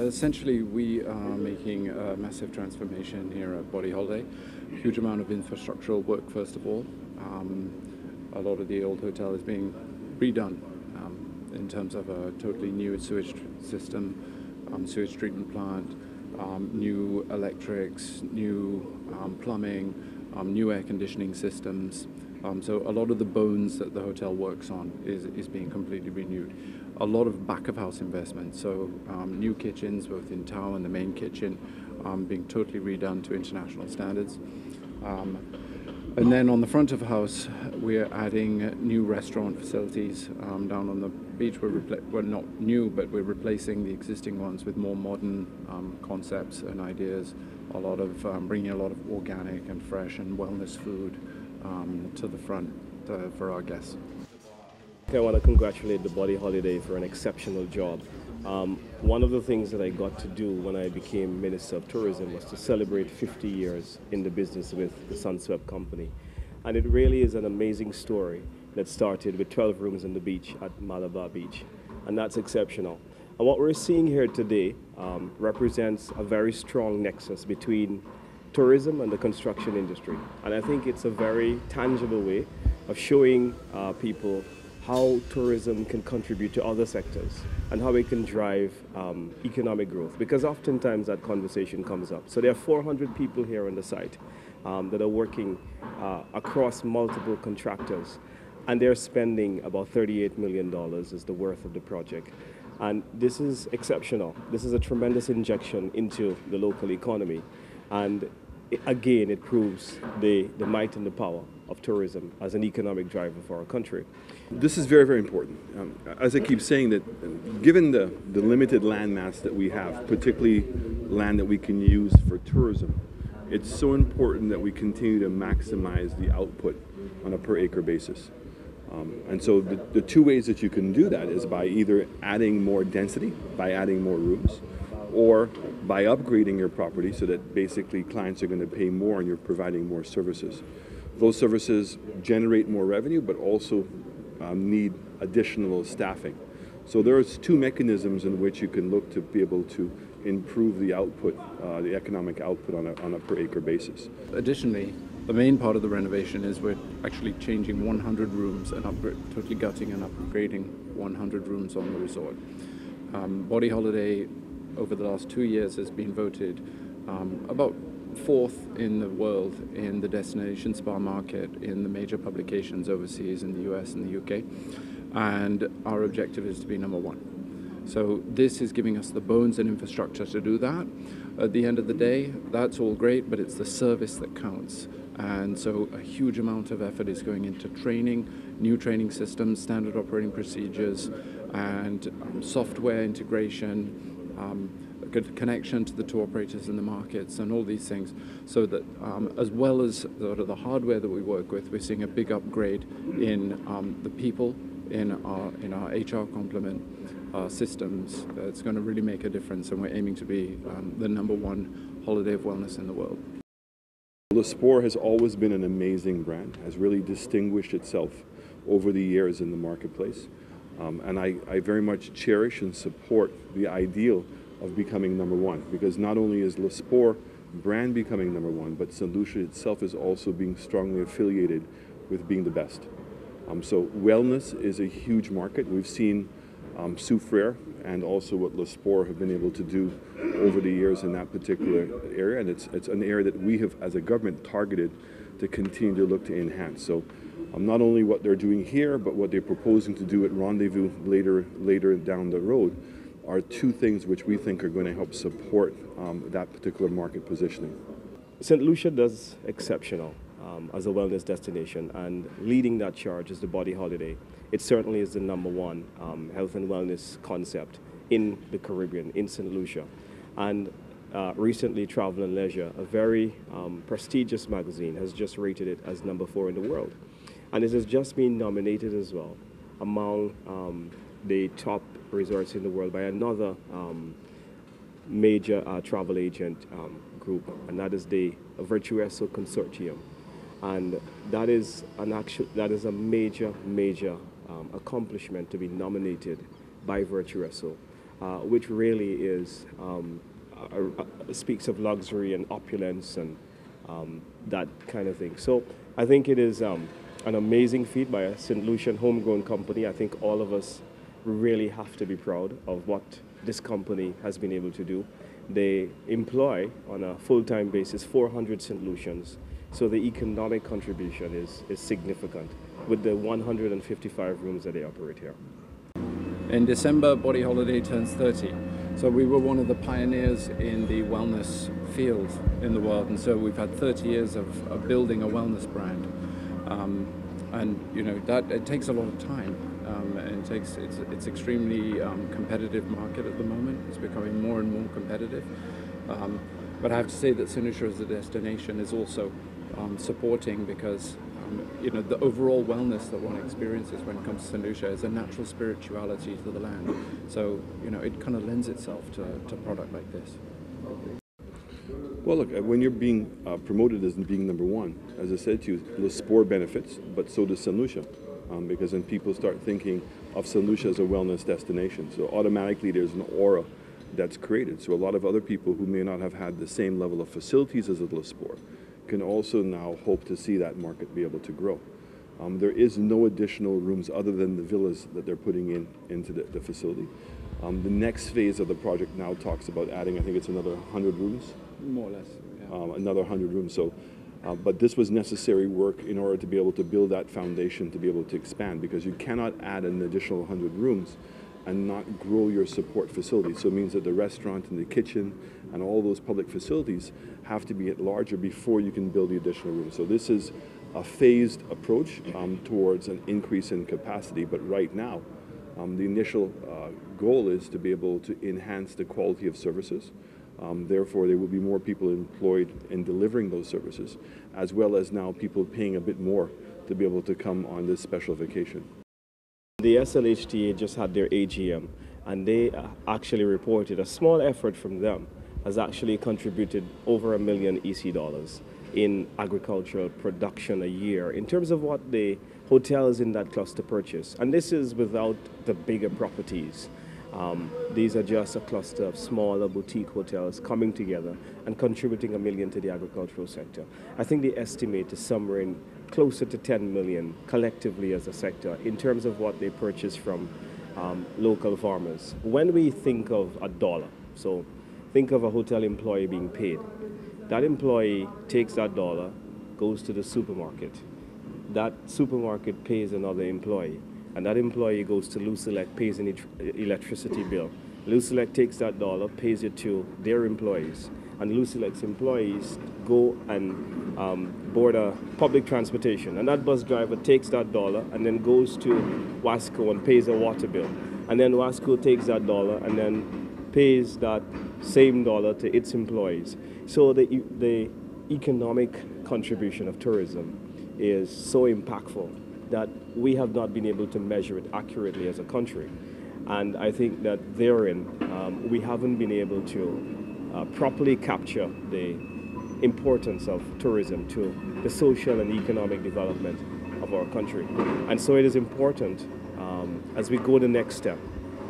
Essentially, we are making a massive transformation here at BodyHoliday. Huge amount of infrastructural work, first of all. A lot of the old hotel is being redone in terms of a totally new sewage system, sewage treatment plant, new electrics, new plumbing, new air conditioning systems. So a lot of the bones that the hotel works on is being completely renewed. A lot of back-of-house investment, so new kitchens, both in Tau and the main kitchen, being totally redone to international standards. And then on the front of house, we're adding new restaurant facilities down on the beach. We're not new, but we're replacing the existing ones with more modern concepts and ideas. A lot of bringing a lot of organic and fresh and wellness food to the front for our guests. I want to congratulate the BodyHoliday for an exceptional job. One of the things that I got to do when I became Minister of Tourism was to celebrate 50 years in the business with the Sunswept Company. And it really is an amazing story that started with 12 rooms on the beach at Malabar Beach. And that's exceptional. And what we're seeing here today represents a very strong nexus between tourism and the construction industry. And I think it's a very tangible way of showing people how tourism can contribute to other sectors and how it can drive economic growth, because oftentimes that conversation comes up. So there are 400 people here on the site that are working across multiple contractors, and they're spending about $38 million is the worth of the project. And this is exceptional. This is a tremendous injection into the local economy. And again, it proves the might and the power of tourism as an economic driver for our country. This is very, very important. As I keep saying, that given the limited land mass that we have, particularly land that we can use for tourism, it's so important that we continue to maximize the output on a per acre basis. And so the two ways that you can do that is by either adding more density, by adding more rooms, or by upgrading your property so that basically clients are going to pay more and you're providing more services. Those services generate more revenue, but also need additional staffing. So there's two mechanisms in which you can look to be able to improve the output, the economic output on a per acre basis. Additionally, the main part of the renovation is we're actually changing 100 rooms and totally gutting and upgrading 100 rooms on the resort. BodyHoliday over the last 2 years has been voted about 4th in the world in the destination spa market in the major publications overseas in the US and the UK, and our objective is to be number 1. So this is giving us the bones and infrastructure to do that. At the end of the day, that's all great, but it's the service that counts. And so a huge amount of effort is going into training, new training systems, standard operating procedures, and software integration, a good connection to the tour operators in the markets, and all these things, so that as well as sort of the hardware that we work with, we're seeing a big upgrade in the people, in our HR complement systems. It's going to really make a difference, and we're aiming to be the #1 holiday of wellness in the world. LeSport has always been an amazing brand, has really distinguished itself over the years in the marketplace. And I very much cherish and support the ideal of becoming #1, because not only is LeSport brand becoming #1, but Saint Lucia itself is also being strongly affiliated with being the best. So wellness is a huge market. We've seen Soufriere and also what LeSport have been able to do over the years in that particular area, and it's an area that we have as a government targeted to continue to look to enhance. So not only what they're doing here, but what they're proposing to do at Rendezvous later down the road are two things which we think are going to help support that particular market positioning. St. Lucia does exceptional as a wellness destination, and leading that charge is the BodyHoliday. It certainly is the #1 health and wellness concept in the Caribbean, in St. Lucia. And recently, Travel and Leisure, a very prestigious magazine, has just rated it as #4 in the world. And it has just been nominated as well among the top resorts in the world by another major travel agent group, and that is the Virtuoso Consortium. And that is a major accomplishment to be nominated by Virtuoso. which really is speaks of luxury and opulence and that kind of thing. So I think it is an amazing feat by a Saint Lucian homegrown company. I think all of us really have to be proud of what this company has been able to do. They employ on a full-time basis 400 Saint Lucians, so the economic contribution is significant with the 155 rooms that they operate here. In December, BodyHoliday turns 30. So we were one of the pioneers in the wellness field in the world, and so we've had 30 years of building a wellness brand. And you know that it takes a lot of time. And it's extremely competitive market at the moment. It's becoming more and more competitive. But I have to say that Saint Lucia as a destination is also supporting, because you know, the overall wellness that one experiences when it comes to Saint Lucia is a natural spirituality to the land. So you know, it kind of lends itself to a product like this. Well, look, when you're being promoted as being number one, as I said to you, LeSport benefits, but so does Saint Lucia. Because then people start thinking of Saint Lucia as a wellness destination. So automatically there's an aura that's created. So a lot of other people who may not have had the same level of facilities as at LeSport can also now hope to see that market be able to grow. There is no additional rooms other than the villas that they're putting into the facility. The next phase of the project now talks about adding, I think it's another 100 rooms? More or less, yeah. Another 100 rooms. So. But this was necessary work in order to be able to build that foundation to be able to expand, because you cannot add an additional 100 rooms and not grow your support facilities. So it means that the restaurant and the kitchen and all those public facilities have to be larger before you can build the additional rooms. So this is a phased approach towards an increase in capacity. But right now, the initial goal is to be able to enhance the quality of services. Therefore, there will be more people employed in delivering those services, as well as now people paying a bit more to be able to come on this special vacation. The SLHTA just had their AGM, and they actually reported a small effort from them has actually contributed over $1 million EC in agricultural production a year in terms of what the hotels in that cluster purchase. And this is without the bigger properties. These are just a cluster of smaller boutique hotels coming together and contributing $1 million to the agricultural sector. I think the estimate is somewhere in closer to 10 million collectively as a sector in terms of what they purchase from local farmers. When we think of a dollar, so think of a hotel employee being paid. That employee takes that dollar, goes to the supermarket. That supermarket pays another employee. And that employee goes to Lucia, pays an electricity bill. Lucia takes that dollar, pays it to their employees. And Lucia's employees go and board a public transportation. And that bus driver takes that dollar and then goes to Wasco and pays a water bill. And then Wasco takes that dollar and then pays that same dollar to its employees. So the economic contribution of tourism is so impactful that we have not been able to measure it accurately as a country. And I think that therein, we haven't been able to properly capture the importance of tourism to the social and economic development of our country. And so it is important, as we go the next step,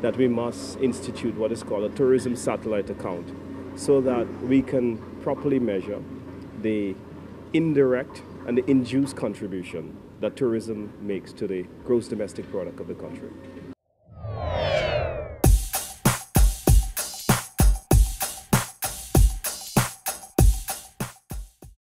that we must institute what is called a tourism satellite account, so that we can properly measure the indirect and the induced contribution that tourism makes to the gross domestic product of the country.